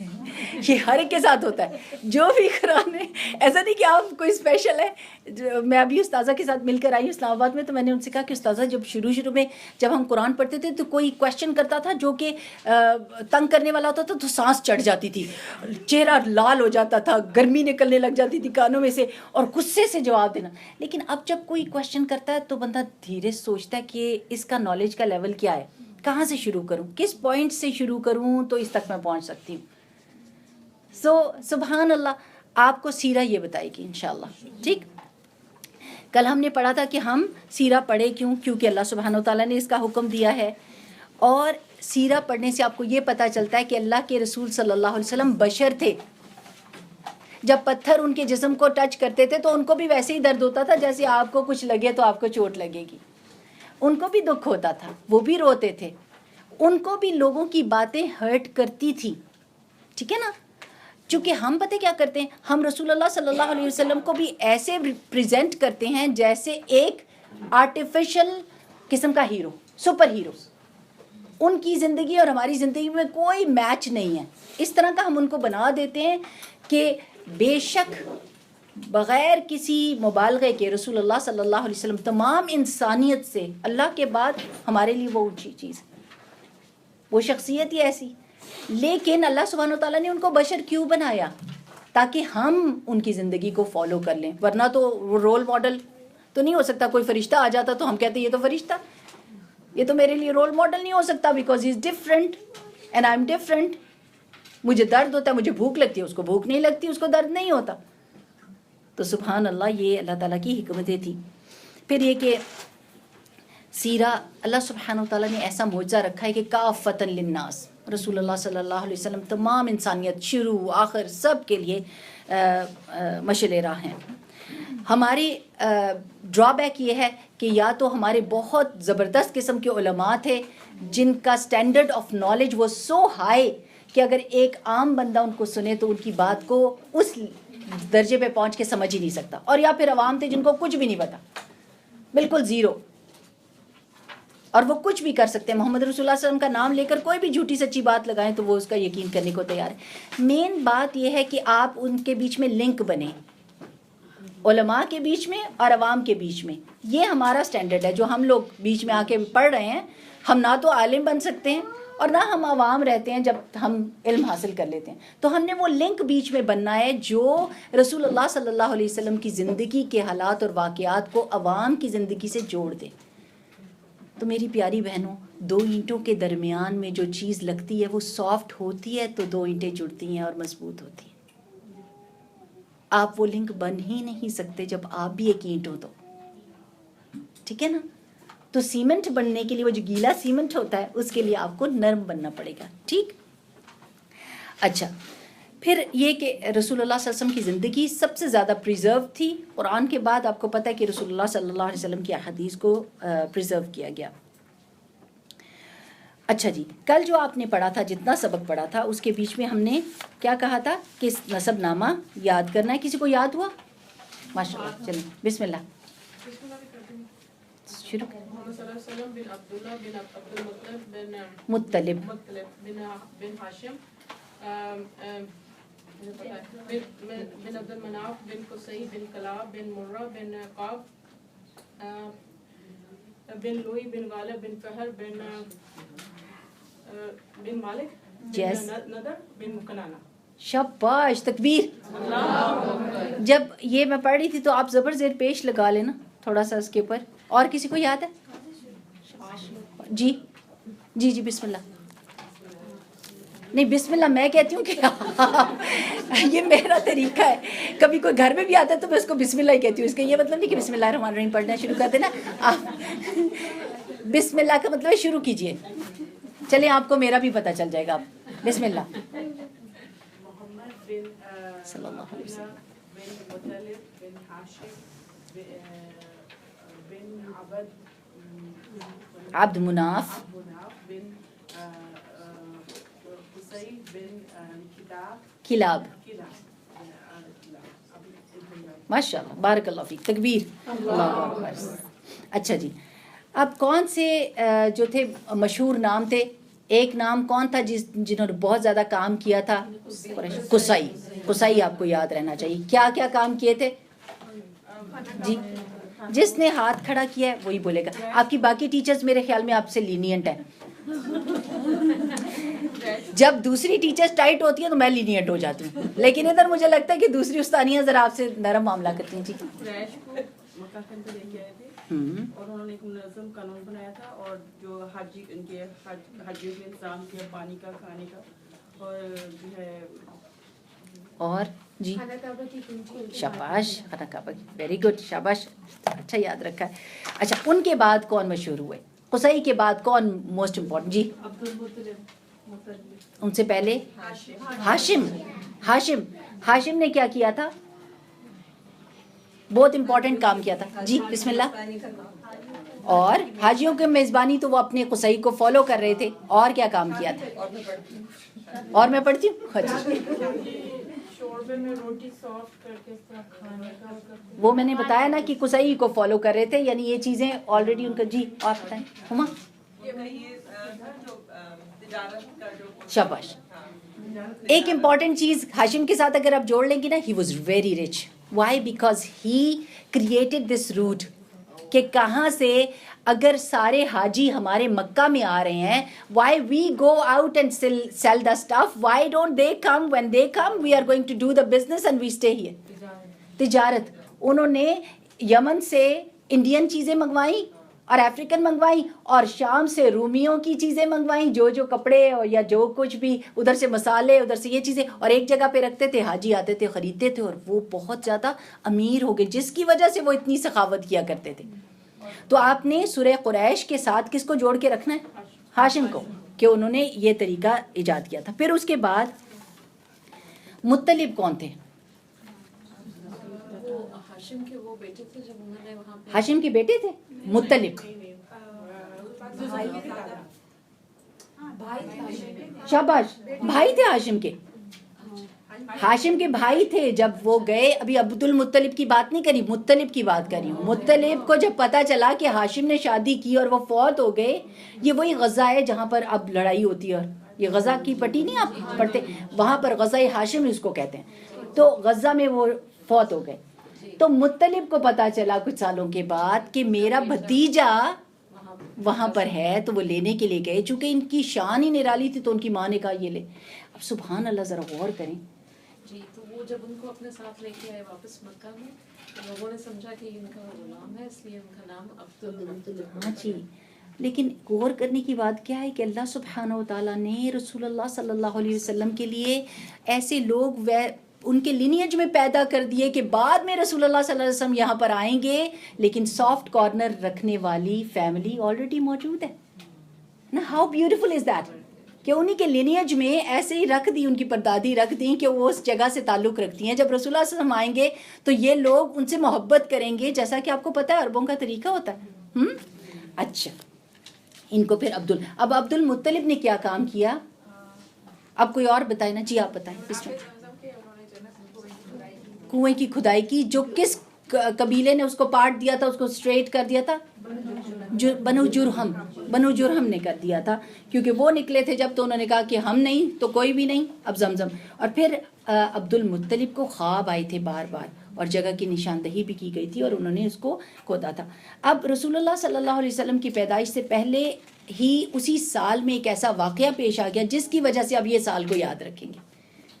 یہ ہر ایک کے ساتھ ہوتا ہے جو بھی قرآن ہے. ایسا نہیں کہ آپ کوئی اسپیشل ہے. میں ابھی استاذہ کے ساتھ مل کر آئی اسلام آباد میں, تو میں نے ان سے کہا کہ استاذہ جب شروع میں جب ہم قرآن پڑھتے تھے تو کوئی کویشچن کرتا تھا جو کہ تنگ کرنے والا ہوتا تھا تو سانس چڑھ جاتی تھی, چہرہ لال ہو جاتا تھا, گرمی نکلنے لگ جاتی تھی کانوں میں سے, اور غصے سے جواب دینا. لیکن اب جب کوئی کویشچن کرتا ہے تو بندہ دھیرے سوچتا ہے کہ اس کا نالج کا لیول کیا ہے, کہاں سے شروع کروں, کس پوائنٹ سے شروع کروں تو اس تک میں پہنچ سکتی ہوں. سبحان اللہ, آپ کو سیرہ یہ بتائے گی انشاءاللہ. ٹھیک, کل ہم نے پڑھا تھا کہ ہم سیرہ پڑھے کیوں, کیونکہ اللہ سبحانہ و تعالیٰ نے اس کا حکم دیا ہے. اور سیرہ پڑھنے سے آپ کو یہ پتہ چلتا ہے کہ اللہ کے رسول صلی اللہ علیہ وسلم بشر تھے. جب پتھر ان کے جسم کو ٹچ کرتے تھے تو ان کو بھی ویسے ہی درد ہوتا تھا جیسے آپ کو کچھ لگے تو آپ کو چوٹ لگے گی. ان کو بھی دکھ ہوتا تھا, وہ بھی روتے تھے, ان کو بھی لوگوں کی باتیں ہرٹ کرتی تھی. ٹھیک ہے نا. چونکہ ہم پتہ کیا کرتے ہیں, ہم رسول اللہ صلی اللہ علیہ وسلم کو بھی ایسے پریزنٹ کرتے ہیں جیسے ایک آرٹیفیشل قسم کا ہیرو, سپر ہیرو. ان کی زندگی اور ہماری زندگی میں کوئی میچ نہیں ہے. اس طرح کا ہم ان کو بنا دیتے ہیں کہ بے شک بغیر کسی مبالغے کے رسول اللہ صلی اللہ علیہ وسلم تمام انسانیت سے اللہ کے بعد ہمارے لیے وہ اونچی چیز ہے, وہ شخصیت ہی ایسی. لیکن اللہ سبحانہ وتعالیٰ نے ان کو بشر کیوں بنایا؟ تاکہ ہم ان کی زندگی کو فالو کر لیں. ورنہ تو رول ماڈل تو نہیں ہو سکتا. کوئی فرشتہ آ جاتا تو ہم کہتے یہ تو فرشتہ, یہ تو میرے لیے رول ماڈل نہیں ہو سکتا, because he is different and I am different. مجھے درد ہوتا ہے, مجھے بھوک لگتی ہے, اس کو بھوک نہیں لگتی, اس کو درد نہیں ہوتا. تو سبحان اللہ, یہ اللہ تعالیٰ کی حکمتیں تھیں. پھر یہ کہ سیرہ اللہ سبحانہ وتعالیٰ نے ایسا معجزہ رکھا ہے کہ کافۃ للناس, رسول اللہ صلی اللہ علیہ وسلم تمام انسانیت شروع آخر سب کے لیے مشعل راہ ہیں. ہماری ڈرا بیک یہ ہے کہ یا تو ہمارے بہت زبردست قسم کے علماء تھے جن کا اسٹینڈرڈ آف نالج وہ سو ہائی کہ اگر ایک عام بندہ ان کو سنے تو ان کی بات کو اس درجے پہ پہنچ کے سمجھ ہی نہیں سکتا. اور یا پھر عوام تھے جن کو کچھ بھی نہیں پتا, بالکل زیرو, اور وہ کچھ بھی کر سکتے ہیں. محمد رسول اللہ صلی اللہ علیہ وسلم کا نام لے کر کوئی بھی جھوٹی سچی بات لگائیں تو وہ اس کا یقین کرنے کو تیار ہے. مین بات یہ ہے کہ آپ ان کے بیچ میں لنک بنیں, علماء کے بیچ میں اور عوام کے بیچ میں. یہ ہمارا سٹینڈرڈ ہے جو ہم لوگ بیچ میں آ کے پڑھ رہے ہیں. ہم نہ تو عالم بن سکتے ہیں اور نہ ہم عوام رہتے ہیں جب ہم علم حاصل کر لیتے ہیں. تو ہم نے وہ لنک بیچ میں بننا ہے جو رسول اللہ صلی اللہ علیہ وسلم کی زندگی کے حالات اور واقعات کو عوام کی زندگی سے جوڑ دے. تو میری پیاری بہنوں, دو اینٹوں کے درمیان میں جو چیز لگتی ہے وہ سافٹ ہوتی ہے تو دو اینٹیں جڑتی ہیں اور مضبوط ہوتی ہیں. آپ وہ لنک بن ہی نہیں سکتے جب آپ بھی ایک اینٹ ہو تو. ٹھیک ہے نا. تو سیمنٹ بننے کے لیے وہ جو گیلا سیمنٹ ہوتا ہے اس کے لیے آپ کو نرم بننا پڑے گا. ٹھیک. اچھا, پھر یہ کہ رسول اللہ صلی اللہ علیہ وسلم کی زندگی سب سے زیادہ پریزرو تھی. قرآن کے بعد آپ کو پتہ ہے کہ رسول اللہ صلی اللہ علیہ وسلم کی احادیث کو پریزرو کیا گیا. اچھا جی, کل جو آپ نے پڑھا تھا, جتنا سبق پڑھا تھا اس کے بیچ میں ہم نے کیا کہا تھا کہ نسب نامہ یاد کرنا ہے. کسی کو یاد ہوا؟ ماشاء اللہ, چلیں بسم اللہ شروع کریں. محمد صلی اللہ علیہ وسلم بن عبداللہ بن عبد المطلب بن مطلب بن ہاشم بن عبد المناف بن قصی بن کلاب بن مرہ بن قاب بن لوئی بن غالب بن فہر بن مالک بن ندر بن کنانہ. شاباش, تکبیر. جب یہ میں پڑھ رہی تھی تو آپ زبر زیر پیش لگا لینا تھوڑا سا اس کے اوپر. اور کسی کو یاد ہے؟ جی جی جی بسم اللہ. نہیں بسم اللہ میں کہتی ہوں کہ یہ میرا طریقہ ہے. کبھی کوئی گھر میں بھی آتا ہے تو میں اس کو بسم اللہ ہی کہتی ہوں. اس کا یہ مطلب نہیں کہ بسم اللہ الرحمن الرحیم پڑھنا شروع کر دینا. بسم اللہ کا مطلب ہے شروع کیجئے. چلیں آپ کو میرا بھی پتہ چل جائے گا. آپ بسم اللہ. محمد بن صلی اللہ علیہ وسلم بن مطلب بن ہاشم بن عبد مناف بن قصی بن کلاب. ماشاء اللہ, بارک اللہ فیک, تکبیر. اللہ اکبر. اچھا جی, اب کون سے جو تھے مشہور نام تھے ایک نام کون تھا جنہوں نے بہت زیادہ کام کیا تھا؟ قصی. قصی آپ کو یاد رہنا چاہیے. کیا کیا کام کیے تھے جی؟ جس نے ہاتھ کھڑا کیا ہے وہی بولے گا. آپ کی باقی ٹیچرز میرے خیال میں آپ سے لینینٹ ہیں. جب دوسری ٹیچرز ٹائٹ ہوتی ہیں تو میں لینینٹ ہو جاتی ہوں, لیکن ادھر مجھے لگتا ہے کہ دوسری استانیاں ذرا آپ سے نرم معاملہ کرتی ہیں. جی قریش کو مکہ کے اندر لے کے آئے تھے اور انہوں نے ایک منظم قانون بنایا تھا, اور جو حاجی ان کے حاجیوں کے انتظام کیا پانی کا, کھانے کا, اور جو ہے اور جی شاباش, خانہ کعبہ کی, ویری گڈ, شاباش, اچھا یاد رکھا ہے. اچھا ان کے بعد کون مشہور ہوئے؟ قصی کے بعد کون موسٹ امپورٹنٹ؟ جی ان سے پہلے ہاشم. ہاشم نے کیا کیا تھا؟ بہت امپورٹنٹ کام کیا تھا. جی بسم اللہ. اور حاجیوں کے میزبانی تو وہ اپنے قصی کو فالو کر رہے تھے. اور کیا کام کیا تھا؟ اور میں پڑھتی ہوں. شوربے میں روٹی سافٹ کر کے کھانے کا, وہ میں نے بتایا نا کہ قصی کو فالو کر رہے تھے, یعنی یہ چیزیں آلریڈی ان کا. جی آپ بتائیں ہما. شاباش. ایک امپورٹنٹ چیز ہاشم کے ساتھ اگر آپ جوڑ لیں گی نا, he was very rich. Why? Because he created this route کہ کہاں سے اگر سارے حاجی ہمارے مکہ میں آ رہے ہیں, why we go out and sell the stuff, why don't they come, when they come we are going to do the business and we stay here. تجارت. انہوں نے یمن سے انڈین چیزیں منگوائیں اور افریقن منگوائیں, اور شام سے رومیوں کی چیزیں منگوائیں, جو کپڑے یا جو کچھ بھی ادھر سے مسالے, ادھر سے یہ چیزیں, اور ایک جگہ پہ رکھتے تھے. حاجی آتے تھے, خریدتے تھے, اور وہ بہت زیادہ امیر ہو گئے, جس کی وجہ سے وہ اتنی سخاوت کیا کرتے تھے. تو آپ نے سورہ قریش کے ساتھ کس کو جوڑ کے رکھنا ہے؟ ہاشم کو, کہ انہوں نے یہ طریقہ ایجاد کیا تھا. پھر اس کے بعد مطلب کون تھے؟ ہاشم کے وہ بیٹے تھے جب انہوں نے وہاں پہ ہاشم کے بیٹے تھے مطلب. شاباش, بھائی تھے ہاشم کے. ہاشم کے بھائی تھے جب وہ گئے. ابھی عبد المطلب کی بات نہیں کری, مطلب کی بات کری ہوں. مطلب کو جب پتا چلا کہ ہاشم نے شادی کی اور وہ فوت ہو گئے, یہ وہی غزہ ہے جہاں پر اب لڑائی ہوتی ہے, اور یہ غزہ کی پٹی نہیں آپ پڑھتے, وہاں پر غزہ ہاشم اس کو کہتے ہیں. تو غزہ میں وہ فوت ہو گئے. تو مطلب کو پتا چلا کچھ سالوں کے بعد کہ میرا بھتیجا وہاں پر ہے, تو وہ لینے کے لیے گئے. چونکہ ان کی شان ہی نرالی تھی تو ان کی ماں نے کہا یہ لے. اب سبحان اللہ, ذرا غور کریں. جی تو وہ جب ان کو اپنے ساتھ لے کے آئے واپس مکہ میں, تو لوگوں نے سمجھا کہ ان کا غلام ہے, اس لیے ان کا نام عبد المطلب. ہاں جی, لیکن غور کرنے کی بات کیا ہے کہ اللہ سبحانہ و تعالیٰ نے رسول اللہ صلی اللہ علیہ وسلم کے لیے ایسے لوگ ان کے لینیج میں پیدا کر دیے کہ بعد میں رسول اللہ صلی اللہ علیہ وسلم یہاں پر آئیں گے, لیکن سافٹ کارنر رکھنے والی فیملی آلریڈی موجود ہے نا. ہاؤ بیوٹیفل از دیٹ کہ انہی کے لینیج میں ایسے ہی رکھ دی, ان کی پردادی رکھ دی کہ وہ اس جگہ سے تعلق رکھتی ہیں. جب رسول اللہ صلی اللہ علیہ وسلم آئیں گے تو یہ لوگ ان سے محبت کریں گے, جیسا کہ آپ کو پتہ ہے عربوں کا طریقہ ہوتا ہے. اچھا, ان کو پھر اب عبد المطلب نے کیا کام کیا؟ اب کوئی اور بتائے نا. جی آپ بتائیں. کنویں کی کھدائی کی, جو کس قبیلے نے اس کو پارٹ دیا تھا, اس کو اسٹریٹ کر دیا تھا؟ بنو جرہم نے کر دیا تھا, کیونکہ وہ نکلے تھے جب, تو انہوں نے کہا کہ ہم نہیں تو کوئی بھی نہیں, اب زمزم. اور پھر عبد المطلب کو خواب آئے تھے بار بار, اور جگہ کی نشاندہی بھی کی گئی تھی, اور انہوں نے اس کو کھودا تھا. اب رسول اللہ صلی اللہ علیہ وسلم کی پیدائش سے پہلے ہی اسی سال میں ایک ایسا واقعہ پیش آ گیا جس کی وجہ سے اب یہ سال کو یاد رکھیں گے,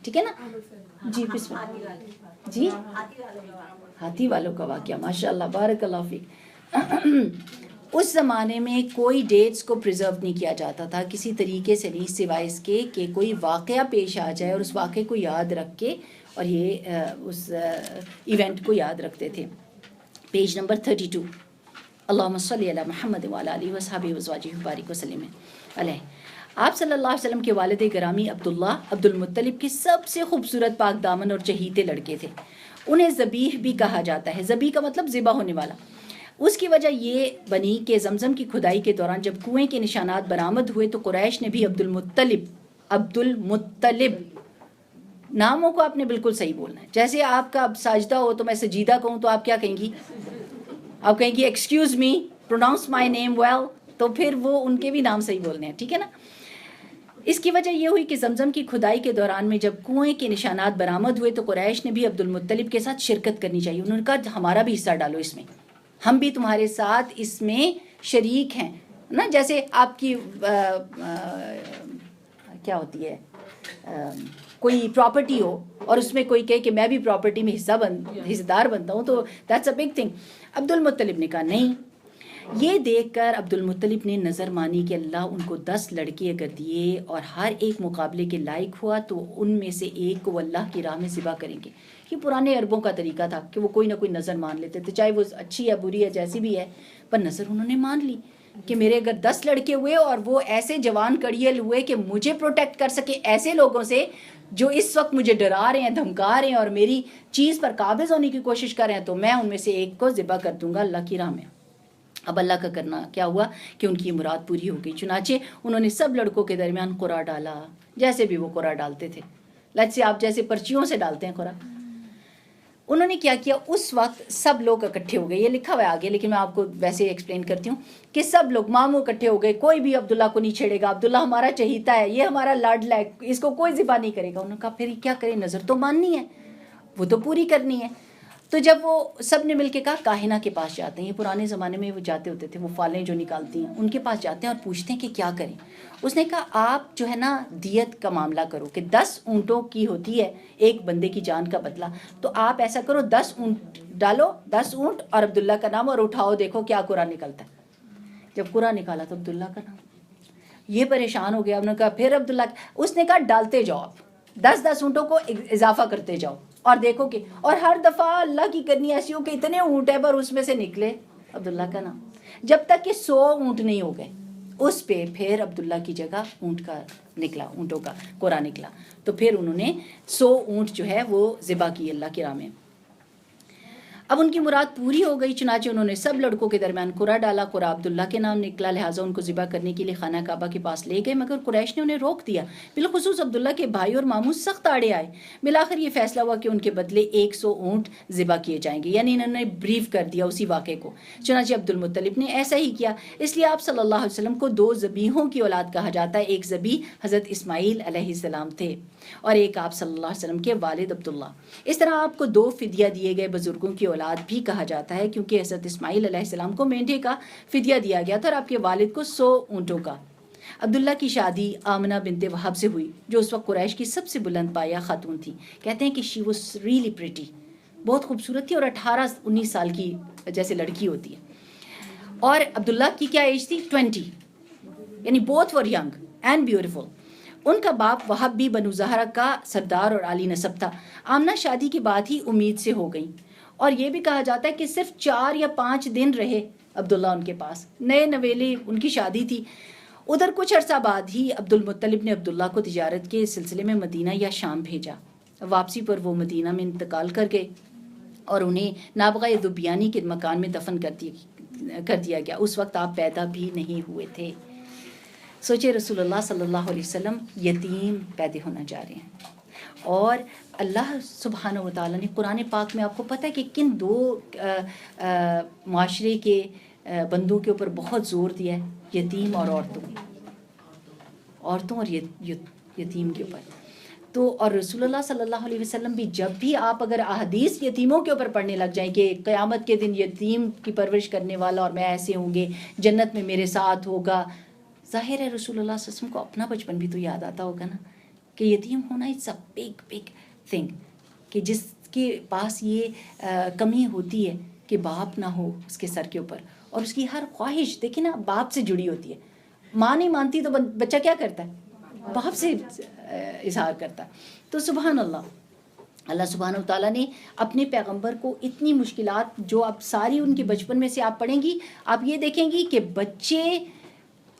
ٹھیک ہے نا؟ جی بسم اللہ. جی ہاتھی والوں کا واقعہ, ماشاء اللہ, بارک اللہ فیک. اس زمانے میں کوئی ڈیٹس کو پریزرو نہیں کیا جاتا تھا کسی طریقے سے نہیں, سوائے اس کے کہ کوئی واقعہ پیش آ جائے اور اس واقعے کو یاد رکھ کے, اور یہ اس ایونٹ کو یاد رکھتے تھے. Page number 32. اللہم صلی علی محمد وعلی آلہ وصحبہ وازواجہ وبارک وسلم علیہ. آپ صلی اللہ علیہ وسلم کے والد گرامی عبداللہ عبد المطلب کے سب سے خوبصورت پاک دامن اور چہیتے لڑکے تھے. انہیں ذبیح بھی کہا جاتا ہے. ذبیح کا مطلب ذبح ہونے والا. اس کی وجہ یہ بنی کہ زمزم کی کھدائی کے دوران جب کنویں کے نشانات برآمد ہوئے تو قریش نے بھی عبد المطلب ناموں کو آپ نے بالکل صحیح بولنا ہے. جیسے آپ کا اب ساجدہ ہو تو میں سجیدہ کہوں تو آپ کیا کہیں گی؟ آپ کہیں گی ایکسکیوز می, پروناؤنس مائی نیم ویل, تو پھر وہ ان کے بھی نام صحیح بولنے ہیں, ٹھیک ہے نا. اس کی وجہ یہ ہوئی کہ زمزم کی کھدائی کے دوران میں جب کنویں کے نشانات برآمد ہوئے تو قریش نے بھی عبد المطلب کے ساتھ شرکت کرنی چاہیے. انہوں نے کہا ہمارا بھی حصہ ڈالو اس میں, ہم بھی تمہارے ساتھ اس میں شریک ہیں نا. جیسے آپ کی کیا ہوتی ہے, کوئی پراپرٹی ہو اور اس میں کوئی کہے کہ میں بھی پراپرٹی میں حصہ دار بنتا ہوں, تو دیٹس اے بگ تھنگ. عبد المطلب نے کہا نہیں. یہ دیکھ کر عبد المطلب نے نظر مانی کہ اللہ ان کو 10 لڑکے اگر دیے اور ہر ایک مقابلے کے لائق ہوا تو ان میں سے ایک کو اللہ کی راہ میں ذبح کریں گے. یہ پرانے عربوں کا طریقہ تھا کہ وہ کوئی نہ کوئی نظر مان لیتے تھے, چاہے وہ اچھی یا بری ہے جیسی بھی ہے, پر نظر انہوں نے مان لی کہ میرے اگر 10 لڑکے ہوئے اور وہ ایسے جوان کڑیل ہوئے کہ مجھے پروٹیکٹ کر سکے ایسے لوگوں سے جو اس وقت مجھے ڈرا رہے ہیں, دھمکا رہے ہیں اور میری چیز پر قابض ہونے کی کوشش کر رہے ہیں, تو میں ان میں سے ایک کو ذبح کر دوں گا اللہ کی راہ میں. اب اللہ کا کرنا کیا ہوا کہ ان کی مراد پوری ہو گئی. چنانچہ انہوں نے سب لڑکوں کے درمیان قرعہ ڈالا, جیسے بھی وہ قرعہ ڈالتے تھے, لیٹس سے آپ جیسے پرچیوں سے ڈالتے ہیں قرعہ. انہوں نے کیا کیا, اس وقت سب لوگ اکٹھے ہو گئے. یہ لکھا ہوا ہے آگے, لیکن میں آپ کو ویسے ایکسپلین کرتی ہوں کہ سب لوگ ماموں اکٹھے ہو گئے. کوئی بھی عبداللہ کو نہیں چھیڑے گا, عبداللہ ہمارا چہیتا ہے, یہ ہمارا لاڈلا ہے, اس کو کوئی ذبح نہیں کرے گا. انہوں نے کہا پھر کیا کریں, نظر تو ماننی ہے, وہ تو پوری کرنی ہے. تو جب وہ سب نے مل کے کہا کاہنہ کے پاس جاتے ہیں, یہ پرانے زمانے میں وہ جاتے ہوتے تھے, وہ فالیں جو نکالتی ہیں ان کے پاس جاتے ہیں اور پوچھتے ہیں کہ کیا کریں. اس نے کہا آپ جو ہے نا دیت کا معاملہ کرو کہ 10 اونٹوں کی ہوتی ہے ایک بندے کی جان کا بدلہ, تو آپ ایسا کرو 10 اونٹ ڈالو, 10 اونٹ اور عبداللہ کا نام, اور اٹھاؤ دیکھو کیا قرعہ نکلتا ہے. جب قرعہ نکالا تو عبداللہ کا نام. یہ پریشان ہو گیا, انہوں نے کہا پھر عبداللہ. اس نے کہا ڈالتے جاؤ آپ 10 اونٹوں کو اضافہ کرتے جاؤ اور دیکھو کہ, اور ہر دفعہ اللہ کی کرنی ایسی ہو کہ اتنے اونٹ ہے پر اس میں سے نکلے عبداللہ کا نام. جب تک کہ 100 اونٹ نہیں ہو گئے اس پہ پھر عبداللہ کی جگہ اونٹ کا نکلا, اونٹوں کا قرعہ نکلا. تو پھر انہوں نے 100 اونٹ جو ہے وہ ذبح کی اللہ کی راہ میں. اب ان کی مراد پوری ہو گئی. چنانچہ انہوں نے سب لڑکوں کے درمیان قرعہ ڈالا. قرعہ عبداللہ کے نام نکلا, لہٰذا ان کو ذبح کرنے کے لیے خانہ کعبہ کے پاس لے گئے, مگر قریش نے انہیں روک دیا. بالخصوص عبداللہ کے بھائی اور ماموں سخت آڑے آئے. بالآخر یہ فیصلہ ہوا کہ ان کے بدلے 100 اونٹ ذبح کیے جائیں گے, یعنی انہوں نے بریف کر دیا اسی واقعے کو. چنانچہ عبد المطلب نے ایسا ہی کیا. اس لیے آپ صلی اللہ علیہ وسلم کو 2 ذبیحوں کی اولاد کہا جاتا ہے. ایک ذبیح حضرت اسماعیل علیہ السلام تھے اور ایک آپ صلی اللہ علیہ وسلم کے والد عبداللہ. اس طرح آپ کو 2 فدیہ دیے گئے بزرگوں کی اولاد بھی کہا جاتا ہے, کیونکہ حضرت اسماعیل علیہ السلام کو مینڈے کا فدیہ دیا گیا تھا اور آپ کے والد کو 100 اونٹوں کا. عبداللہ کی شادی آمنہ بنت وہب سے ہوئی, جو اس وقت قریش کی سب سے بلند پایہ خاتون تھی. کہتے ہیں کہ شی واز ریئلی پریٹی, بہت خوبصورت تھی اور 18-19 سال کی جیسے لڑکی ہوتی ہے. اور عبداللہ کی کیا ایج تھی, 20, یعنی both were young and beautiful. ان کا باپ وہب بھی بنو زہرہ کا سردار اور عالی نسب تھا. آمنہ شادی کے بعد ہی امید سے ہو گئی, اور یہ بھی کہا جاتا ہے کہ صرف 4 یا 5 دن رہے عبداللہ ان کے پاس. نئے نویلی ان کی شادی تھی. ادھر کچھ عرصہ بعد ہی عبد المطلب نے عبداللہ کو تجارت کے سلسلے میں مدینہ یا شام بھیجا. واپسی پر وہ مدینہ میں انتقال کر گئے اور انہیں نابغہ دبیانی کے مکان میں دفن کر دیا گیا. اس وقت آپ پیدا بھی نہیں ہوئے تھے. سوچے رسول اللہ صلی اللہ علیہ وسلم یتیم پیدا ہونا جا رہے ہیں, اور اللہ سبحانہ و تعالیٰ نے قرآن پاک میں آپ کو پتہ ہے کہ کن 2 معاشرے کے بندوں کے اوپر بہت زور دیا ہے, یتیم اور عورتوں اور یتیم کے اوپر. تو اور رسول اللہ صلی اللہ علیہ وسلم بھی جب بھی آپ اگر احادیث یتیموں کے اوپر پڑھنے لگ جائیں کہ قیامت کے دن یتیم کی پرورش کرنے والا اور میں ایسے ہوں گے, جنت میں میرے ساتھ ہوگا, ظاہر ہے رسول اللہ صلی اللہ علیہ وسلم کو اپنا بچپن بھی تو یاد آتا ہوگا نا, کہ یتیم ہونا اٹس اے بگ تھنگ, کہ جس کے پاس یہ کمی ہوتی ہے کہ باپ نہ ہو اس کے سر کے اوپر, اور اس کی ہر خواہش دیکھیں نا باپ سے جڑی ہوتی ہے. ماں نہیں مانتی تو بچہ کیا کرتا ہے, باپ سے اظہار کرتا ہے. تو سبحان اللہ سبحانہ و تعالیٰ نے اپنے پیغمبر کو اتنی مشکلات جو آپ ساری ان کے بچپن میں سے آپ پڑھیں گی, آپ یہ دیکھیں گی کہ بچے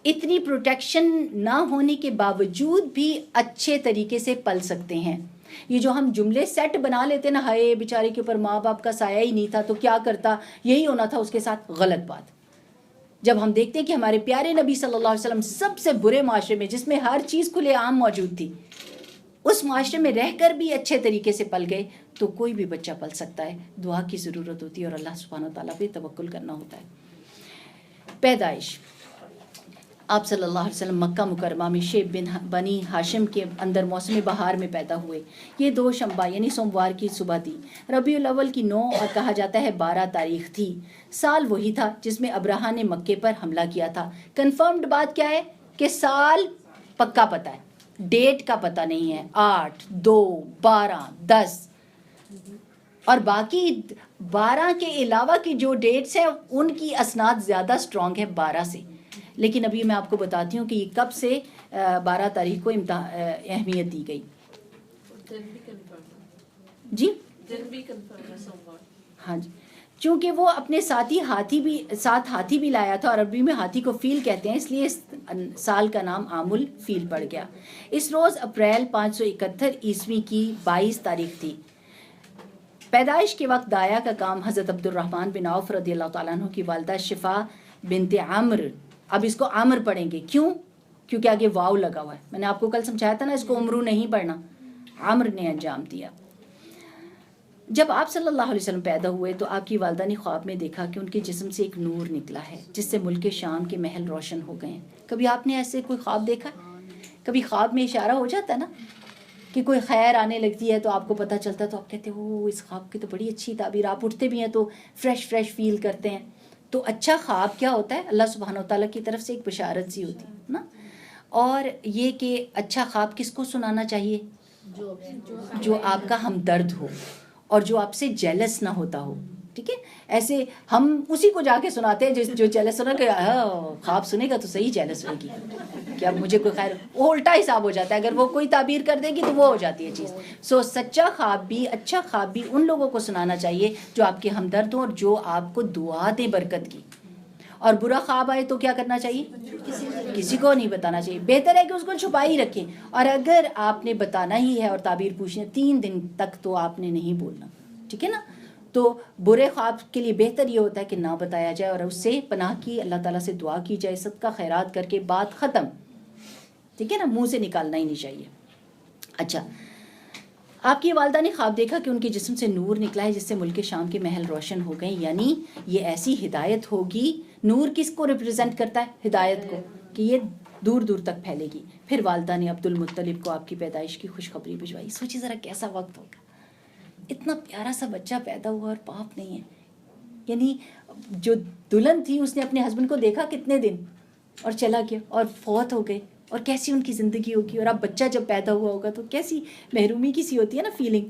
اتنی پروٹیکشن نہ ہونے کے باوجود بھی اچھے طریقے سے پل سکتے ہیں. یہ جو ہم جملے سیٹ بنا لیتے ہیں نا, ہائے بیچارے کے اوپر ماں باپ کا سایہ ہی نہیں تھا تو کیا کرتا, یہی ہونا تھا اس کے ساتھ, غلط بات. جب ہم دیکھتے ہیں کہ ہمارے پیارے نبی صلی اللہ علیہ وسلم سب سے برے معاشرے میں جس میں ہر چیز کھلے عام موجود تھی, اس معاشرے میں رہ کر بھی اچھے طریقے سے پل گئے, تو کوئی بھی بچہ پل سکتا ہے. دعا کی ضرورت ہوتی ہے اور اللہ سبحانہ و تعالیٰ پہ توکل کرنا ہوتا ہے. پیدائش. آپ صلی اللہ علیہ وسلم مکہ مکرمہ میں شیب بنی ہاشم کے اندر موسم بہار میں پیدا ہوئے. یہ 2 شنبہ یعنی سوموار کی صبح تھی. ربیع الاول کی 9 اور کہا جاتا ہے 12 تاریخ تھی. سال وہی تھا جس میں ابرہہ نے مکے پر حملہ کیا تھا. کنفرمڈ بات کیا ہے کہ سال پکا پتہ ہے, ڈیٹ کا پتہ نہیں ہے. 8 2 12 10 اور باقی 12 کے علاوہ کی جو ڈیٹس ہیں ان کی اسناد زیادہ اسٹرانگ ہے 12 سے. لیکن ابھی میں آپ کو بتاتی ہوں کہ یہ کب سے 12 تاریخ کو اہمیت دی گئی. دن بھی کنفرم ہے. جی دن بھی کنفرم ہے سوموار. ہاں جی, چونکہ وہ اپنے ساتھ ہاتھی بھی لایا تھا, اور عربی میں ہاتھی کو فیل کہتے ہیں, اس لیے اس سال کا نام عام الفیل پڑ گیا. اس روز اپریل 571 عیسوی کی 22 تاریخ تھی. پیدائش کے وقت دایا کا کام حضرت عبد الرحمن بن عوف رضی اللہ تعالیٰ عنہ کی والدہ شفا بنت عمر, اب اس کو عامر پڑھیں گے, کیوں؟ کیونکہ آگے واو لگا ہوا ہے. میں نے آپ کو کل سمجھایا تھا نا, اس کو عمرو نہیں پڑھنا, عامر نے انجام دیا. جب آپ صلی اللہ علیہ وسلم پیدا ہوئے تو آپ کی والدہ نے خواب میں دیکھا کہ ان کے جسم سے ایک نور نکلا ہے جس سے ملک شام کے محل روشن ہو گئے ہیں. کبھی آپ نے ایسے کوئی خواب دیکھا؟ کبھی خواب میں اشارہ ہو جاتا ہے نا کہ کوئی خیر آنے لگتی ہے تو آپ کو پتہ چلتا ہے, تو آپ کہتے ہو اس خواب کی تو بڑی اچھی تعبیر. آپ اٹھتے بھی ہیں تو فریش فیل کرتے ہیں. تو اچھا خواب کیا ہوتا ہے؟ اللہ سبحانہ و تعالیٰ کی طرف سے ایک بشارت سی ہوتی ہے نا. اور یہ کہ اچھا خواب کس کو سنانا چاہیے؟ جو آپ کا ہمدرد ہو اور جو آپ سے جیلس نہ ہوتا ہو. ٹھیک ہے, ایسے ہم اسی کو جا کے سناتے ہیں جو جیلس ہونا کہ خواب سنے گا تو صحیح جیلس ہوگی کہ اب مجھے کوئی خیر, وہ الٹا حساب ہو جاتا ہے. اگر وہ کوئی تعبیر کر دے گی تو وہ ہو جاتی ہے چیز. سو سچا خواب بھی, اچھا خواب بھی ان لوگوں کو سنانا چاہیے جو آپ کے ہمدرد ہوں اور جو آپ کو دعا دیں برکت کی. اور برا خواب آئے تو کیا کرنا چاہیے؟ کسی کو نہیں بتانا چاہیے. بہتر ہے کہ اس کو چھپا ہی رکھیں. اور اگر آپ نے بتانا ہی ہے اور تعبیر پوچھنی ہے 3 دن تک تو آپ نے نہیں بولنا. ٹھیک ہے نا. تو برے خواب کے لیے بہتر یہ ہوتا ہے کہ نہ بتایا جائے اور اس سے پناہ کی اللہ تعالیٰ سے دعا کی جائے, صدقہ خیرات کر کے بات ختم. ٹھیک ہے نا, منہ سے نکالنا ہی نہیں چاہیے. اچھا, آپ کی والدہ نے خواب دیکھا کہ ان کے جسم سے نور نکلا ہے جس سے ملک شام کے محل روشن ہو گئے. یعنی یہ ایسی ہدایت ہوگی. نور کس کو ریپرزینٹ کرتا ہے؟ ہدایت کو, کہ یہ دور دور تک پھیلے گی. پھر والدہ نے عبد المطلب کو آپ کی پیدائش کی خوشخبری بھجوائی. سوچیے ذرا کیسا وقت ہوگا, اتنا پیارا سا بچہ پیدا ہوا اور باپ نہیں ہے. یعنی جو دلہن تھی اس نے اپنے ہسبینڈ کو دیکھا کتنے دن اور چلا گیا اور فوت ہو گئے, اور کیسی ان کی زندگی ہوگی. اور اب بچہ جب پیدا ہوا ہوگا تو کیسی محرومی کی سی ہوتی ہے نا فیلنگ.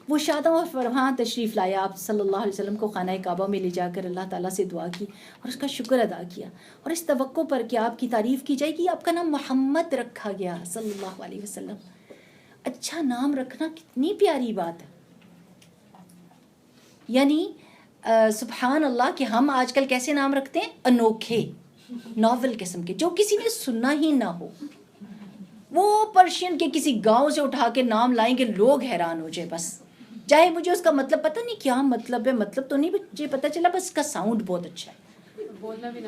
وہ شاداں اور فرحاں تشریف لایا, آپ صلی اللہ علیہ وسلم کو خانہ کعبہ میں لے جا کر اللہ تعالیٰ سے دعا کی اور اس کا شکر ادا کیا, اور اس توقع پر کہ آپ کی تعریف کی جائے کہ آپ کا نام محمد رکھا گیا صلی اللہ علیہ وسلم. اچھا نام رکھنا کتنی پیاری بات ہے. یعنی سبحان اللہ کہ ہم آج کل کیسے نام رکھتے ہیں؟ انوکھے, ناول قسم کے, جو کسی نے سننا ہی نہ ہو. وہ پرشین کے کسی گاؤں سے اٹھا کے نام لائیں گے, لوگ حیران ہو جائے. بس چاہے مجھے اس کا مطلب پتہ نہیں کیا مطلب ہے, مطلب تو نہیں مجھے پتہ چلا, بس اس کا ساؤنڈ بہت اچھا ہے. بولنا بھی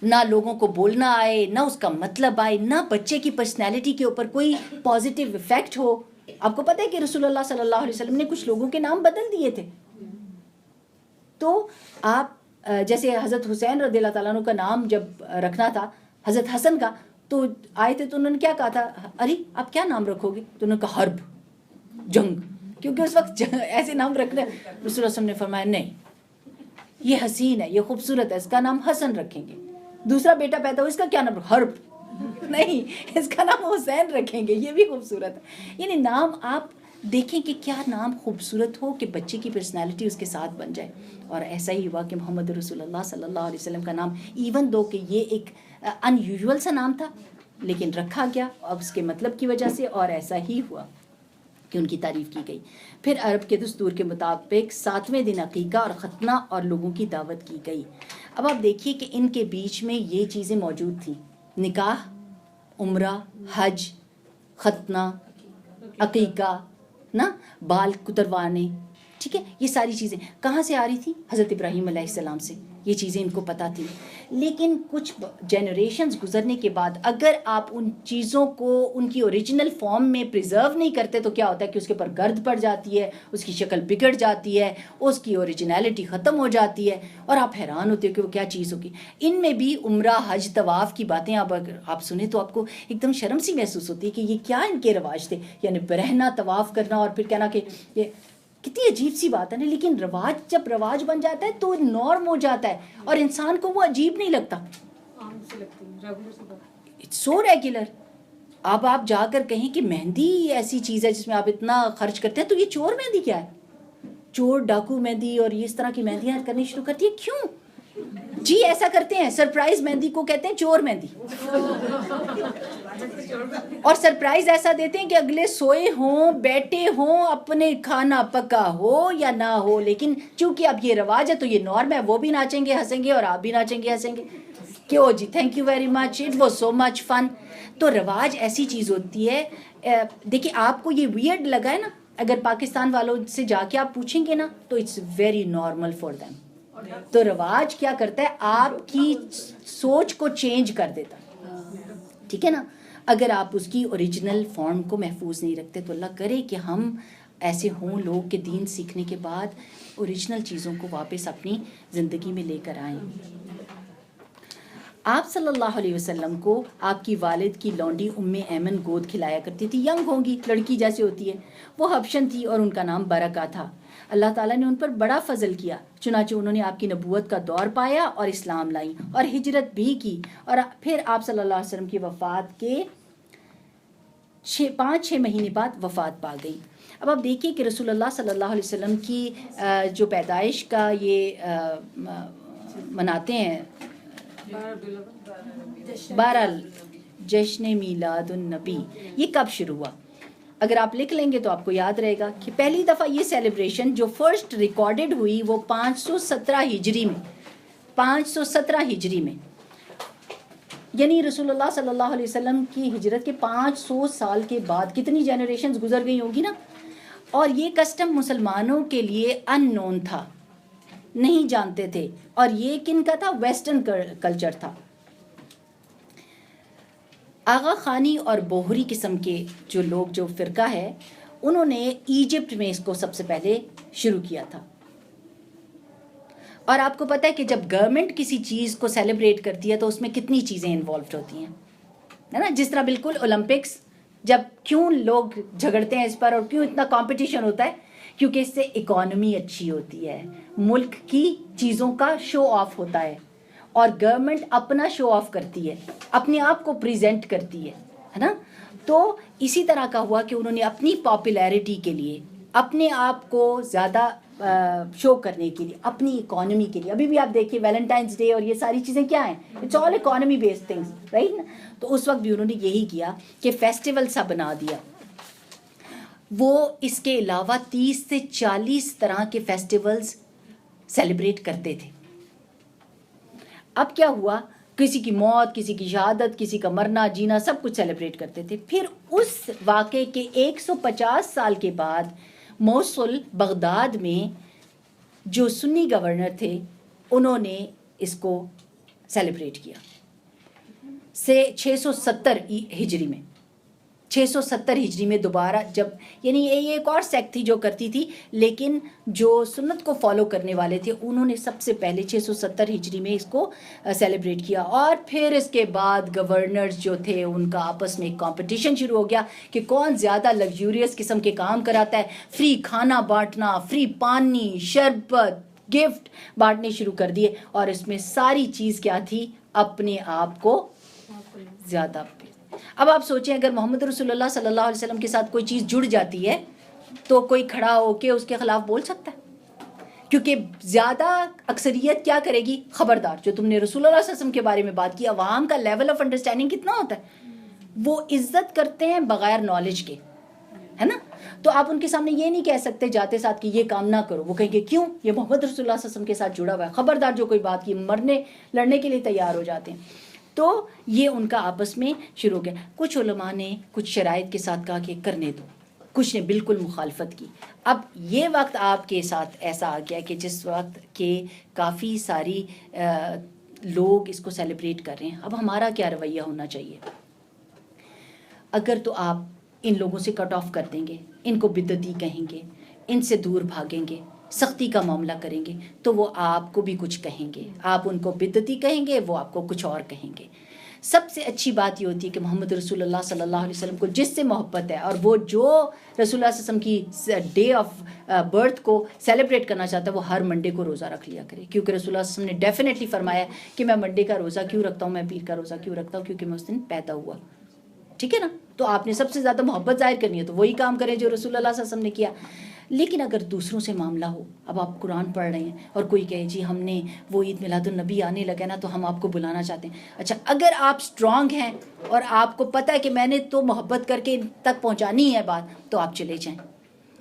نہ لوگوں کو بولنا آئے, نہ اس کا مطلب آئے, نہ بچے کی پرسنالٹی کے اوپر کوئی پازیٹیو افیکٹ ہو. آپ کو پتہ ہے کہ رسول اللہ صلی اللہ علیہ وسلم نے کچھ لوگوں کے نام بدل دیے تھے. تو آپ جیسے حضرت حسین رضی اللہ تعالیٰ عنہ کا نام جب رکھنا تھا حضرت حسن کا, تو آئے تھے تو انہوں نے کیا کہا تھا, ارے آپ کیا نام رکھو گے؟ تو انہوں نے کہا حرب, جنگ, کیونکہ اس وقت ایسے نام رکھنے. رسول اللہ صلی اللہ علیہ وسلم نے فرمایا نہیں, یہ حسین ہے, یہ خوبصورت ہے, اس کا نام حسن رکھیں گے. دوسرا بیٹا پیدا ہو, اس کا کیا نام رکھو؟ حرب, نہیں, اس کا نام حسین رکھیں گے, یہ بھی خوبصورت ہے. یعنی نام آپ دیکھیں کہ کیا نام خوبصورت ہو کہ بچے کی پرسنالٹی اس کے ساتھ بن جائے. اور ایسا ہی ہوا کہ محمد رسول اللہ صلی اللہ علیہ وسلم کا نام, ایون دو کہ یہ ایک ان یوزول سا نام تھا, لیکن رکھا گیا اب اس کے مطلب کی وجہ سے, اور ایسا ہی ہوا کہ ان کی تعریف کی گئی. پھر عرب کے دستور کے مطابق 7ویں دن عقیقہ اور ختنہ اور لوگوں کی دعوت کی گئی. اب آپ دیکھیے کہ ان کے بیچ میں یہ چیزیں موجود تھیں, نکاح, عمرہ, حج, ختنہ, عقیقہ, نا بال کتروانے. ٹھیک ہے, یہ ساری چیزیں کہاں سے آ رہی تھیں؟ حضرت ابراہیم علیہ السلام سے. یہ چیزیں ان کو پتہ تھیں. لیکن کچھ جنریشنز گزرنے کے بعد اگر آپ ان چیزوں کو ان کی اوریجنل فارم میں پریزرو نہیں کرتے تو کیا ہوتا ہے کہ اس کے اوپر گرد پڑ جاتی ہے, اس کی شکل بگڑ جاتی ہے, اس کی اوریجنیلٹی ختم ہو جاتی ہے, اور آپ حیران ہوتے ہو کہ وہ کیا چیز ہوگی. ان میں بھی عمرہ, حج, طواف کی باتیں اب اگر آپ سنیں تو آپ کو ایک دم شرم سی محسوس ہوتی ہے کہ یہ کیا ان کے رواج تھے, یعنی برہنہ طواف کرنا اور پھر کہنا کہ یہ کتنی عجیب سی بات ہے نا. لیکن رواج جب رواج بن جاتا ہے تو نارم ہو جاتا ہے اور انسان کو وہ عجیب نہیں لگتا. عام سے لگتی ہے, ریگولر سی بات. It's so regular. اب آپ جا کر کہیں کہ مہندی ایسی چیز ہے جس میں آپ اتنا خرچ کرتے ہیں, تو یہ چور مہندی کیا ہے؟ چور ڈاکو مہندی اور اس طرح کی مہندیاں کرنی شروع کرتی ہے. کیوں جی ایسا کرتے ہیں؟ سرپرائز مہندی کو کہتے ہیں چور مہندی. اور سرپرائز ایسا دیتے ہیں کہ اگلے سوئے ہوں, بیٹھے ہوں, اپنے کھانا پکا ہو یا نہ ہو, لیکن چونکہ اب یہ رواج ہے تو یہ نارم ہے. وہ بھی ناچیں گے, ہنسیں گے, اور آپ بھی ناچیں گے, ہنسیں گے. کیوں جی, thank you very much, it was so much fun. تو رواج ایسی چیز ہوتی ہے. دیکھیے آپ کو یہ ویئرڈ لگا ہے نا, اگر پاکستان والوں سے جا کے آپ پوچھیں گے نا تو it's very normal for them. تو رواج کیا کرتا ہے, آپ کی سوچ کو چینج کر دیتا ہے, ٹھیک ہے نا. اگر آپ اس کی اوریجنل فارم کو محفوظ نہیں رکھتے تو اللہ کرے کہ ہم ایسے ہوں لوگ کہ دین سیکھنے کے بعد اوریجنل چیزوں کو واپس اپنی زندگی میں لے کر آئیں. آپ صلی اللہ علیہ وسلم کو آپ کی والد کی لونڈی ایمن گود کھلایا کرتی تھی. ینگ ہوں گی, لڑکی جیسے ہوتی ہے. وہ حبشن تھی اور ان کا نام برکہ تھا. اللہ تعالیٰ نے ان پر بڑا فضل کیا, چنانچہ انہوں نے آپ کی نبوت کا دور پایا اور اسلام لائی اور ہجرت بھی کی. اور پھر آپ صلی اللہ علیہ وسلم کی وفات کے 5-6 مہینے بعد وفات پا گئی. اب آپ دیکھیے کہ رسول اللہ صلی اللہ علیہ وسلم کی جو پیدائش کا یہ مناتے ہیں 12 جشن میلاد النبی, یہ کب شروع ہوا؟ اگر آپ لکھ لیں گے تو آپ کو یاد رہے گا کہ پہلی دفعہ یہ سیلیبریشن جو فرسٹ ریکارڈڈ ہوئی وہ 517 ہجری میں. 517 ہجری میں, یعنی رسول اللہ صلی اللہ علیہ وسلم کی ہجرت کے 500 سال کے بعد کتنی جنریشنز گزر گئی ہوں گی نا. اور یہ کسٹم مسلمانوں کے لیے ان نون تھا, نہیں جانتے تھے. اور یہ کن کا تھا؟ ویسٹرن کلچر تھا. آغا خانی اور بوہری قسم کے جو لوگ, جو فرقہ ہے, انہوں نے ایجپٹ میں اس کو سب سے پہلے شروع کیا تھا. اور آپ کو پتہ ہے کہ جب گورنمنٹ کسی چیز کو سیلیبریٹ کرتی ہے تو اس میں کتنی چیزیں انوالوڈ ہوتی ہیں, ہے نا. جس طرح بالکل اولمپکس, جب کیوں لوگ جھگڑتے ہیں اس پر اور کیوں اتنا کمپٹیشن ہوتا ہے, کیونکہ اس سے اکانومی اچھی ہوتی ہے, ملک کی چیزوں کا شو آف ہوتا ہے, اور گورنمنٹ اپنا شو آف کرتی ہے, اپنے آپ کو پریزنٹ کرتی ہے نا. تو اسی طرح کا ہوا کہ انہوں نے اپنی پاپولیرٹی کے لیے, اپنے آپ کو زیادہ شو کرنے کے لیے, اپنی اکانومی کے لیے, ابھی بھی آپ دیکھیے ویلنٹائنس ڈے اور یہ ساری چیزیں کیا ہیں, it's all economy based things, right نا. تو اس وقت بھی انہوں نے یہی کیا کہ فیسٹیول سا بنا دیا. وہ اس کے علاوہ 30 سے 40 طرح کے فیسٹیولز سیلیبریٹ کرتے تھے. اب کیا ہوا, کسی کی موت, کسی کی شہادت, کسی کا مرنا جینا, سب کچھ سیلیبریٹ کرتے تھے. پھر اس واقعے کے 150 سال کے بعد موصل بغداد میں جو سنی گورنر تھے انہوں نے اس کو سیلیبریٹ کیا سے 670 ہجری میں. 670 ہجری میں دوبارہ جب, یعنی یہ ایک اور سیکٹ تھی جو کرتی تھی, لیکن جو سنت کو فالو کرنے والے تھے انہوں نے سب سے پہلے 670 ہجری میں اس کو سیلیبریٹ کیا. اور پھر اس کے بعد گورنرز جو تھے ان کا آپس میں ایک کمپٹیشن شروع ہو گیا کہ کون زیادہ لگزوریس قسم کے کام کراتا ہے. فری کھانا بانٹنا, فری پانی, شربت, گفٹ بانٹنے شروع کر دیے. اور اس میں ساری چیز کیا تھی, اپنے آپ کو زیادہ. اب آپ سوچیں اگر محمد رسول اللہ صلی اللہ علیہ وسلم کے ساتھ کوئی چیز جڑ جاتی ہے تو کوئی کھڑا ہو کے اس کے خلاف بول سکتا ہے؟ کیونکہ زیادہ اکثریت کیا کرے گی, خبردار جو تم نے رسول اللہ صلی اللہ علیہ وسلم کے بارے میں بات کی. عوام کا لیول آف انڈرسٹینڈنگ کتنا ہوتا ہے, وہ عزت کرتے ہیں بغیر نالج کے, ہے نا. تو آپ ان کے سامنے یہ نہیں کہہ سکتے جاتے ساتھ کہ یہ کام نہ کرو. وہ کہیں گے کیوں, یہ محمد رسول اللہ صلی اللہ علیہ وسلم کے ساتھ جڑا ہوا ہے, خبردار جو کوئی بات کی مرنے لڑنے کے لیے تیار ہو جاتے ہیں. تو یہ ان کا آپس میں شروع ہو گیا. کچھ علماء نے کچھ شرائط کے ساتھ کہا کہ کرنے دو, کچھ نے بالکل مخالفت کی. اب یہ وقت آپ کے ساتھ ایسا آ گیا کہ جس وقت کہ کافی ساری لوگ اس کو سیلیبریٹ کر رہے ہیں. اب ہمارا کیا رویہ ہونا چاہیے؟ اگر تو آپ ان لوگوں سے کٹ آف کر دیں گے, ان کو بدعتی کہیں گے, ان سے دور بھاگیں گے, سختی کا معاملہ کریں گے, تو وہ آپ کو بھی کچھ کہیں گے. آپ ان کو بدعتی کہیں گے, وہ آپ کو کچھ اور کہیں گے. سب سے اچھی بات یہ ہوتی ہے کہ محمد رسول اللہ صلی اللہ علیہ وسلم کو جس سے محبت ہے, اور وہ جو رسول اللہ صلی اللہ علیہ وسلم کی ڈے آف برتھ کو سیلیبریٹ کرنا چاہتا ہے, وہ ہر منڈے کو روزہ رکھ لیا کرے. کیونکہ رسول اللہ صلی اللہ علیہ وسلم نے ڈیفینیٹلی فرمایا کہ میں منڈے کا روزہ کیوں رکھتا ہوں, میں پیر کا روزہ کیوں رکھتا ہوں, کیونکہ میں اس دن پیدا ہوا. ٹھیک ہے نا؟ تو آپ نے سب سے زیادہ محبت ظاہر کرنی ہے تو وہی کام کریں جو رسول اللہ صلی اللہ علیہ وسلم نے کیا. لیکن اگر دوسروں سے معاملہ ہو, اب آپ قرآن پڑھ رہے ہیں اور کوئی کہے جی ہم نے وہ عید میلاد النبی آنے لگا نا تو ہم آپ کو بلانا چاہتے ہیں. اچھا, اگر آپ اسٹرانگ ہیں اور آپ کو پتہ ہے کہ میں نے تو محبت کر کے ان تک پہنچانی ہے بات, تو آپ چلے جائیں.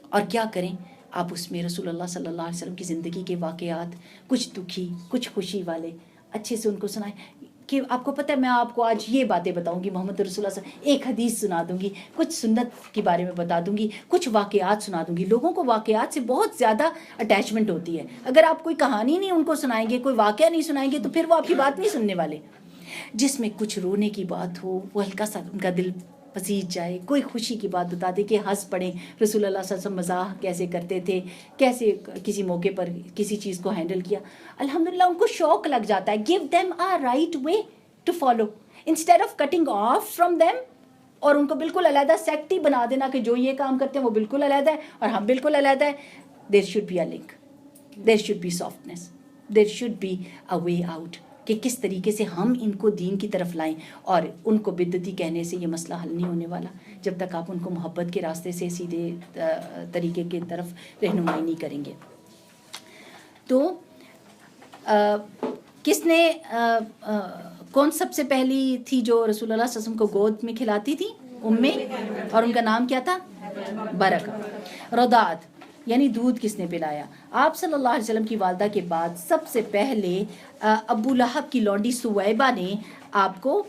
اور کیا کریں, آپ اس میں رسول اللہ صلی اللہ علیہ وسلم کی زندگی کے واقعات, کچھ دکھی کچھ خوشی والے, اچھے سے ان کو سنائیں. کہ آپ کو پتہ ہے میں آپ کو آج یہ باتیں بتاؤں گی, محمد رسول اللہ صلی اللہ علیہ وسلم, ایک حدیث سنا دوں گی, کچھ سنت کے بارے میں بتا دوں گی, کچھ واقعات سنا دوں گی. لوگوں کو واقعات سے بہت زیادہ اٹیچمنٹ ہوتی ہے. اگر آپ کوئی کہانی نہیں ان کو سنائیں گے, کوئی واقعہ نہیں سنائیں گے, تو پھر وہ آپ کی بات نہیں سننے والے. جس میں کچھ رونے کی بات ہو, وہ ہلکا سا ان کا دل پسیج جائے. کوئی خوشی کی بات بتا دے کہ ہنس پڑیں, رسول اللہ صلی اللہ علیہ وسلم مزاح کیسے کرتے تھے, کیسے کسی موقع پر کسی چیز کو ہینڈل کیا. الحمدللہ ان کو شوق لگ جاتا ہے. Give them a right way to follow instead of cutting off from them, اور ان کو بالکل علیحدہ سیکٹی بنا دینا کہ جو یہ کام کرتے ہیں وہ بالکل علیحدہ ہے اور ہم بالکل علیحدہ ہے. There should be a link, there should be softness, there should be a way out کہ کس طریقے سے ہم ان کو دین کی طرف لائیں. اور ان کو بدعتی کہنے سے یہ مسئلہ حل نہیں ہونے والا جب تک آپ ان کو محبت کے راستے سے سیدھے طریقے کی طرف رہنمائی نہیں کریں گے. تو کس نے کون سب سے پہلی تھی جو رسول اللہ صلی اللہ علیہ وسلم کو گود میں کھلاتی تھی؟ امّے, اور ان کا نام کیا تھا؟ برکہ. رضاعت یعنی دودھ کس نے پلایا؟ آپ صلی اللہ علیہ وسلم کی والدہ کے بعد سب سے پہلے ابو لہب کی لونڈی سویبہ نے آپ کو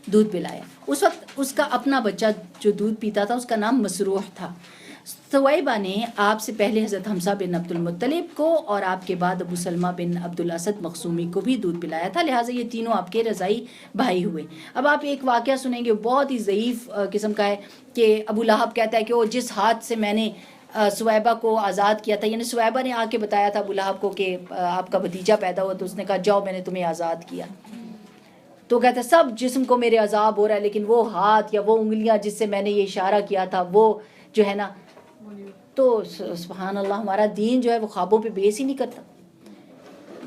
دودھ پلایا. اس وقت اس کا اپنا بچہ جو دودھ پیتا تھا اس کا نام مسروح تھا. سویبہ نے آپ سے پہلے حضرت حمزہ بن عبد المطلب کو اور آپ کے بعد ابو سلمہ بن عبد الاسد مخزومی کو بھی دودھ پلایا تھا, لہٰذا یہ تینوں آپ کے رضائی بھائی ہوئے. اب آپ ایک واقعہ سنیں گے بہت ہی ضعیف قسم کا ہے کہ ابو لہب کہتا ہے کہ وہ جس ہاتھ سے میں نے سویبہ کو آزاد کیا تھا, یعنی سویبہ نے آ کے بتایا تھا ابو لہب کو کہ آپ کا بھتیجا پیدا ہوا, تو اس نے کہا جاؤ میں نے تمہیں آزاد کیا. تو کہتا ہے سب جسم کو میرے عذاب ہو رہا ہے, لیکن وہ ہاتھ یا وہ انگلیاں جس سے میں نے یہ اشارہ کیا تھا وہ جو ہے نا. تو سبحان اللہ, ہمارا دین جو ہے وہ خوابوں پہ بیس ہی نہیں کرتا.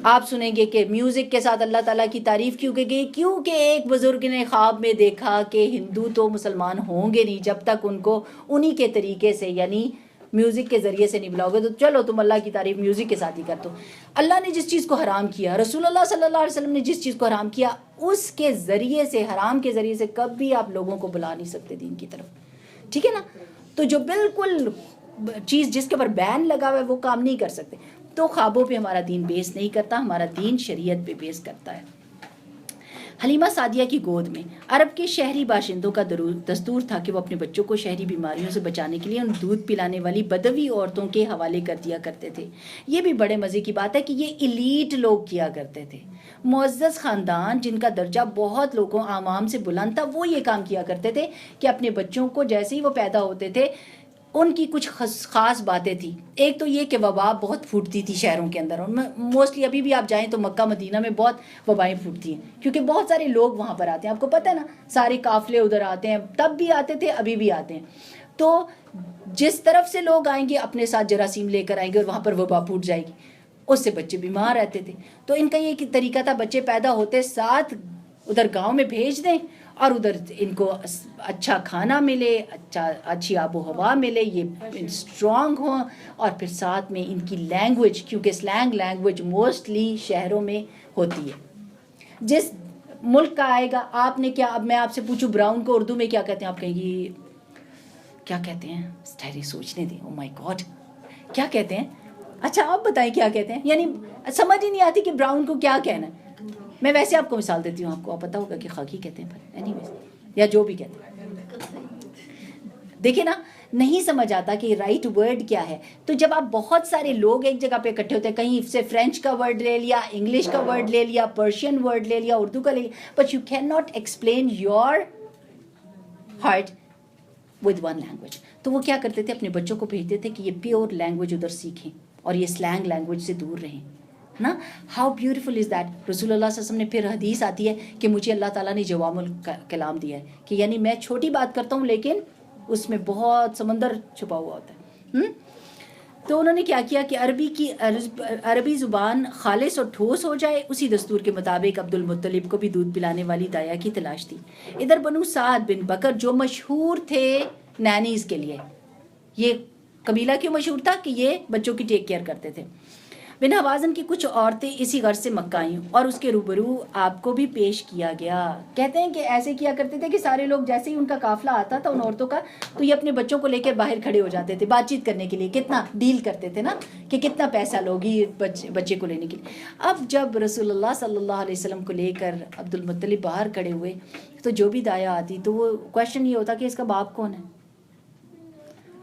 آپ سنیں گے کہ میوزک کے ساتھ اللہ تعالیٰ کی تعریف کیوں کی گئی؟ کیونکہ ایک بزرگ نے خواب میں دیکھا کہ ہندو تو مسلمان ہوں گے نہیں جب تک ان کو انہی کے طریقے سے یعنی میوزک کے ذریعے سے نہیں بلاؤ گے, تو چلو تم اللہ کی تعریف میوزک کے ساتھ ہی کر دو. اللہ نے جس چیز کو حرام کیا, رسول اللہ صلی اللہ علیہ وسلم نے جس چیز کو حرام کیا, اس کے ذریعے سے, حرام کے ذریعے سے کبھی آپ لوگوں کو بلا نہیں سکتے دین کی طرف. ٹھیک ہے نا؟ تو جو بالکل چیز جس کے اوپر بین لگا ہوا ہے وہ کام نہیں کر سکتے. تو خوابوں پہ ہمارا دین بیس نہیں کرتا, ہمارا دین شریعت پہ بیس کرتا ہے. حلیمہ سعدیہ کی گود میں عرب کے شہری باشندوں کا دستور تھا کہ وہ اپنے بچوں کو شہری بیماریوں سے بچانے کے لیے ان دودھ پلانے والی بدوی عورتوں کے حوالے کر دیا کرتے تھے. یہ بھی بڑے مزے کی بات ہے کہ یہ ایلیٹ لوگ کیا کرتے تھے. معزز خاندان جن کا درجہ بہت لوگوں عوام سے بلند تھا, وہ یہ کام کیا کرتے تھے کہ اپنے بچوں کو جیسے ہی وہ پیدا ہوتے تھے ان کی کچھ خاص باتیں تھیں. ایک تو یہ کہ وبا بہت پھوٹتی تھی شہروں کے اندر, اور موسٹلی ابھی بھی آپ جائیں تو مکہ مدینہ میں بہت وبائیں پھوٹتی ہیں کیونکہ بہت سارے لوگ وہاں پر آتے ہیں. آپ کو پتہ ہے نا, سارے قافلے ادھر آتے ہیں, تب بھی آتے تھے ابھی بھی آتے ہیں. تو جس طرف سے لوگ آئیں گے اپنے ساتھ جراثیم لے کر آئیں گے اور وہاں پر وبا پھوٹ جائے گی, اس سے بچے بیمار رہتے تھے. تو ان کا یہ طریقہ تھا بچے پیدا ہوتے ساتھ ادھر گاؤں میں بھیج دیں اور ادھر ان کو اچھا کھانا ملے, اچھی آب و ہوا ملے, یہ اسٹرانگ ہوں, اور پھر ساتھ میں ان کی لینگویج, کیونکہ سلینگ لینگویج موسٹلی شہروں میں ہوتی ہے. جس ملک کا آئے گا, آپ نے کیا, اب میں آپ سے پوچھوں براؤن کو اردو میں کیا کہتے ہیں, آپ کہیں گے کیا کہتے ہیں؟ ٹھہرے سوچنے دیں. او مائی گاڈ, کیا کہتے ہیں؟ اچھا آپ بتائیں کیا کہتے ہیں. یعنی سمجھ ہی نہیں آتی کہ براؤن کو کیا کہنا ہے. میں ویسے آپ کو مثال دیتی ہوں, آپ کو پتہ ہوگا کہ خاکی کہتے ہیں, پر اینی ویز یا جو بھی کہتے ہیں. دیکھیں نا, نہیں سمجھ آتا کہ رائٹ ورڈ کیا ہے. تو جب آپ بہت سارے لوگ ایک جگہ پہ اکٹھے ہوتے ہیں, کہیں سے فرینچ کا ورڈ لے لیا, انگلش کا ورڈ لے لیا, پرشین ورڈ لے لیا, اردو کا لے لیا, but you can not explain your heart with one language. تو وہ کیا کرتے تھے, اپنے بچوں کو بھیجتے تھے کہ یہ پیور لینگویج ادھر سیکھیں اور یہ سلینگ لینگویج سے دور رہیں نا. How beautiful is that. رسول اللہ صلی اللہ علیہ وسلم نے پھر حدیث آتی ہے کہ مجھے اللہ تعالیٰ نے جوام الکلام دیا ہے, کہ یعنی میں چھوٹی بات کرتا ہوں لیکن اس میں بہت سمندر چھپا ہوا ہوتا ہے. تو انہوں نے کیا کیا کہ عربی زبان خالص اور ٹھوس ہو جائے, اسی دستور کے مطابق عبد المطلب کو بھی دودھ پلانے والی دایا کی تلاش تھی. ادھر بنو سعد بن بکر جو مشہور تھے نینیز کے لیے, یہ قبیلہ کیوں مشہور تھا کہ یہ بچوں کی ٹیک کیئر کرتے تھے. بن حوازن کی کچھ عورتیں اسی غرض سے مکہ آئیں اور اس کے روبرو آپ کو بھی پیش کیا گیا. کہتے ہیں کہ ایسے کیا کرتے تھے کہ سارے لوگ جیسے ہی ان کا قافلہ آتا تھا ان عورتوں کا, تو یہ اپنے بچوں کو لے کر باہر کھڑے ہو جاتے تھے بات چیت کرنے کے لیے, کتنا ڈیل کرتے تھے نا کہ کتنا پیسہ لوگی بچے کو لینے کے لیے. اب جب رسول اللہ صلی اللہ علیہ وسلم کو لے کر عبد المطلب باہر کھڑے ہوئے تو جو بھی دایا آتی تو وہ کویشچن یہ ہوتا کہ اس کا باپ کون ہے.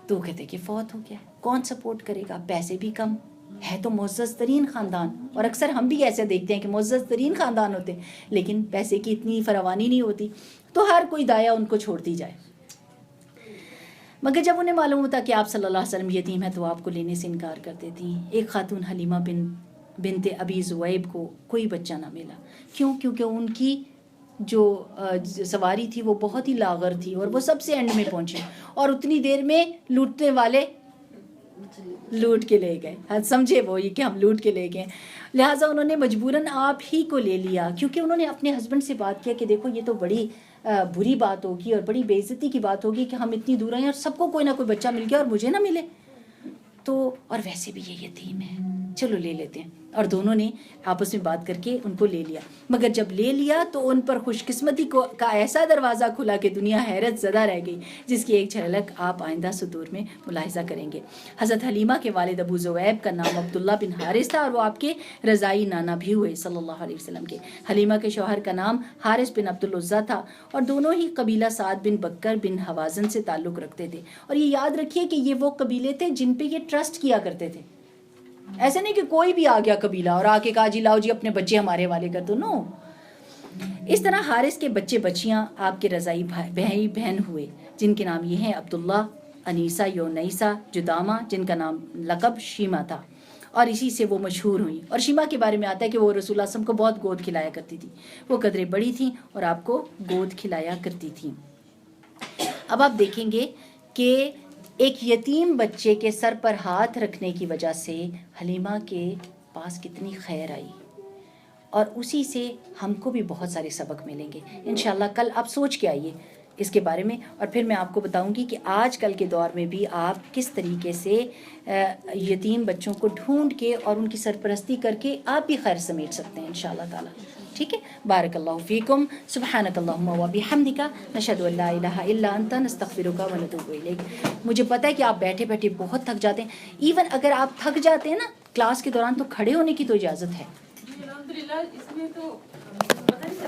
تو وہ کہتے کہ فوت ہو گیا, کون سپورٹ کرے گا, پیسے بھی کم, ہے تو معزز ترین خاندان. اور اکثر ہم بھی ایسے دیکھتے ہیں کہ معزز ترین خاندان ہوتے ہیں لیکن پیسے کی اتنی فراوانی نہیں ہوتی, تو ہر کوئی دایا ان کو چھوڑتی جائے. مگر جب انہیں معلوم ہوتا کہ آپ صلی اللہ علیہ وسلم یتیم ہے تو آپ کو لینے سے انکار کرتے تھیں. ایک خاتون حلیمہ بنت ابی زویب کو کوئی بچہ نہ ملا. کیوں؟ کیونکہ ان کی جو سواری تھی وہ بہت ہی لاغر تھی اور وہ سب سے اینڈ میں پہنچے, اور اتنی دیر میں لوٹنے والے لوٹ کے لے گئے. سمجھے وہ یہ کہ ہم لوٹ کے لے گئے, لہٰذا انہوں نے مجبوراً آپ ہی کو لے لیا, کیونکہ انہوں نے اپنے ہسبینڈ سے بات کیا کہ دیکھو یہ تو بڑی بری بات ہوگی اور بڑی بے عزتی کی بات ہوگی کہ ہم اتنی دور آئیں اور سب کو کوئی نہ کوئی بچہ مل گیا اور مجھے نہ ملے. تو اور ویسے بھی یہ یتیم ہے, چلو لے لیتے ہیں. اور دونوں نے آپس میں بات کر کے ان کو لے لیا. مگر جب لے لیا تو ان پر خوش قسمتی کا ایسا دروازہ کھلا کہ دنیا حیرت زدہ رہ گئی, جس کی ایک جھلک آپ آئندہ سطور میں ملاحظہ کریں گے. حضرت حلیمہ کے والد ابو زویب کا نام عبداللہ بن حارث تھا اور وہ آپ کے رضائی نانا بھی ہوئے صلی اللہ علیہ وسلم کے. حلیمہ کے شوہر کا نام حارث بن عبدالعزیٰ تھا اور دونوں ہی قبیلہ سعد بن بکر بن حوازن سے تعلق رکھتے تھے. اور یہ یاد رکھیے کہ یہ وہ قبیلے تھے جن پہ یہ ٹرسٹ کیا کرتے تھے. ایسے نہیں کہ کوئی بھی آ گیا قبیلہ اور آ کے کہا جی لاؤ جی اپنے بچے ہمارے والے کر دو, نو. اس طرح حارث کے بچے بچیاں آپ کے رضائی بھائی بہن ہوئے, جن کے نام یہ ہیں عبداللہ, انیسہ, یونیسہ, جدامہ, جن کا نام لقب شیمہ تھا, اور اسی سے وہ مشہور ہوئیں. اور شیمہ کے بارے میں آتا ہے کہ وہ رسول اللہ صلی اللہ علیہ وسلم کو بہت گود کھلایا کرتی تھی. وہ قدرے بڑی تھیں اور آپ کو گود کھلایا کرتی تھیں. اب آپ دیکھیں گے کہ ایک یتیم بچے کے سر پر ہاتھ رکھنے کی وجہ سے حلیمہ کے پاس کتنی خیر آئی, اور اسی سے ہم کو بھی بہت سارے سبق ملیں گے انشاءاللہ. کل آپ سوچ کے آئیے اس کے بارے میں, اور پھر میں آپ کو بتاؤں گی کہ آج کل کے دور میں بھی آپ کس طریقے سے یتیم بچوں کو ڈھونڈ کے اور ان کی سرپرستی کر کے آپ بھی خیر سمیٹ سکتے ہیں انشاءاللہ تعالی. ٹھیک ہے, بارک اللہ فیکم, سبحانک اللہم و بحمدک, نشہد ان لا الہ الا انت, نستغفرک و نتوب الیک. مجھے پتہ ہے کہ آپ بیٹھے بیٹھے بہت تھک جاتے ہیں. ایون اگر آپ تھک جاتے ہیں نا کلاس کے دوران تو کھڑے ہونے کی تو اجازت ہے. الحمدللہ اس میں تو پتہ نہیں